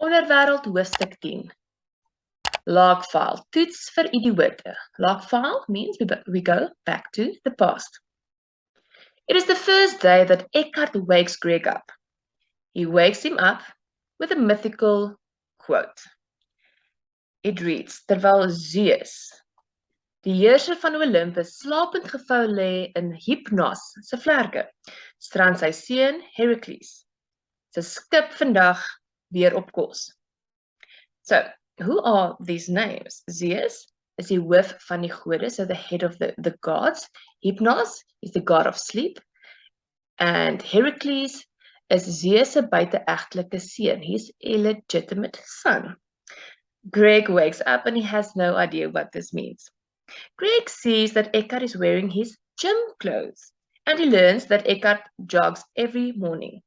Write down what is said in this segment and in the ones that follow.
Onderwêreld Hoofstuk 10. Logfile, toets vir idioote. Logfile means we go back to the past. It is the first day that Eckhart wakes Greg up. He wakes him up with a mythical quote. It reads, terwyl Zeus, die heerser van Olympus, slapend gevou lê in Hypnos se vlerke, strand sy seun Heracles. Sy skip vandag weer op kos. So, who are these names? Zeus is die hoof van die gode, so the head of the gods. Hypnos is the god of sleep. And Heracles is Zeus' buiteegtelike seun, his illegitimate son. Greg wakes up and he has no idea what this means. Greg sees that Eckhart is wearing his gym clothes, and he learns that Eckhart jogs every morning.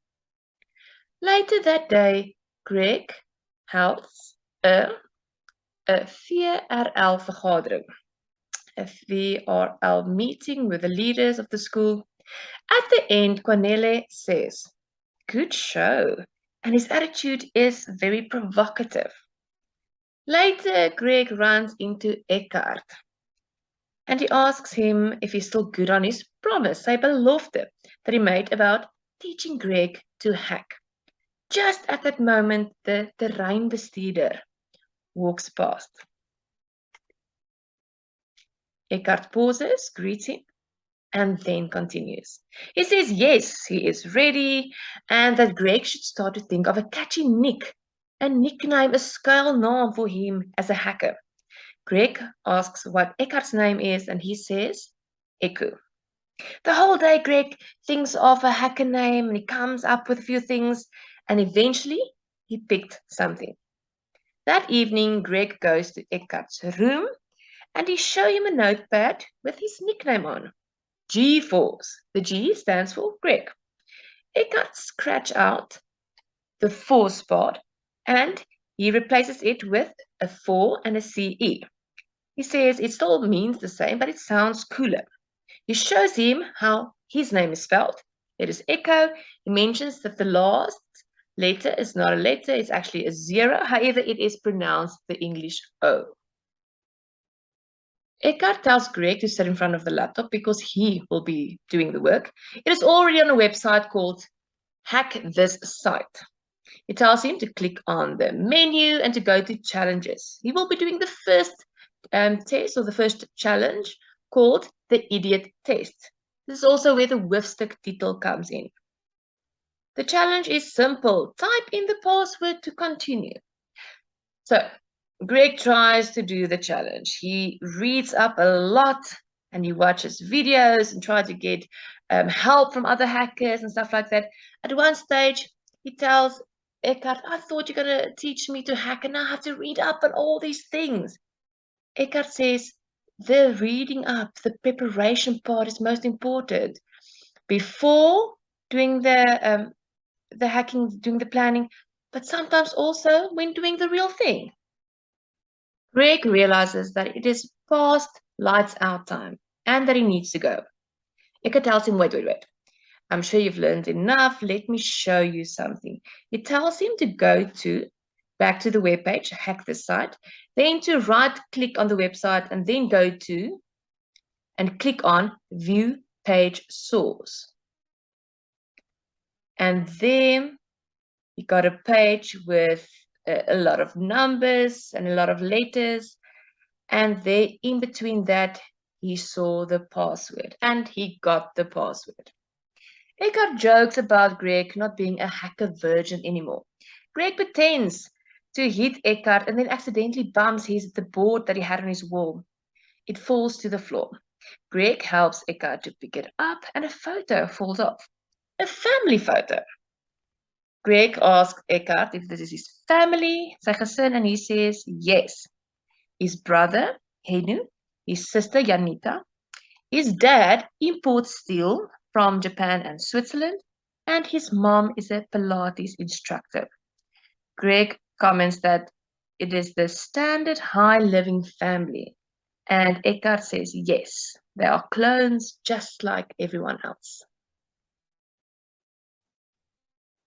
Later that day, Greg helps a VRL vergadering, a VRL meeting with the leaders of the school. At the end, Cornele says, "Good show," and his attitude is very provocative. Later, Greg runs into Eckhart, and he asks him if he's still good on his promise, sy belofte, that he made about teaching Greg to hack. Just at that moment, the terreinbestuurder walks past. Eckhart pauses, greets him, and then continues. He says yes, he is ready, and that Greg should start to think of a catchy nickname, a skuilnaam for him as a hacker. Greg asks what Eckhart's name is, and he says, Echo. The whole day, Greg thinks of a hacker name, and he comes up with a few things, and eventually, he picked something. That evening, Greg goes to Eckhart's room, and he shows him a notepad with his nickname on. G-Force. The G stands for Greg. Eckhart scratches out the force part, and he replaces it with a 4 and a CE. He says it still means the same, but it sounds cooler. He shows him how his name is spelled. It is Echo. He mentions that the last letter is not a letter, it's actually a 0. However, it is pronounced the English O. Eckhart tells Greg to sit in front of the laptop because he will be doing the work. It is already on a website called Hack This Site. He tells him to click on the menu and to go to challenges. He will be doing the first test or the first challenge called the Idiot Test. This is also where the Hoofstuk title comes in. The challenge is simple. Type in the password to continue. So, Greg tries to do the challenge. He reads up a lot and he watches videos and tries to get help from other hackers and stuff like that. At one stage, he tells Eckhart, I thought you're going to teach me to hack and now I have to read up on all these things. Eckhart says, the reading up, the preparation part is most important. Before doing the hacking, doing the planning, but sometimes also when doing the real thing. Greg realizes that it is past lights out time and that he needs to go. Eckhart tells him, wait. I'm sure you've learned enough. Let me show you something. He tells him to go back to the webpage, hack this site, then to right click on the website and then go to and click on view page source. And then you got a page with a lot of numbers and a lot of letters, and there in between that he saw the password and he got the password. Eckhart jokes about Greg not being a hacker virgin anymore. Greg pretends to hit Eckhart and then accidentally bumps the board that he had on his wall. It falls to the floor. Greg helps Eckhart to pick it up and a photo falls off. A family photo. Greg asks Eckhart if this is his family, sy gesin, and he says yes. His brother, Henu, his sister, Janita, his dad imports steel from Japan and Switzerland, and his mom is a Pilates instructor. Greg comments that it is the standard high living family, and Eckhart says yes, they are clones just like everyone else.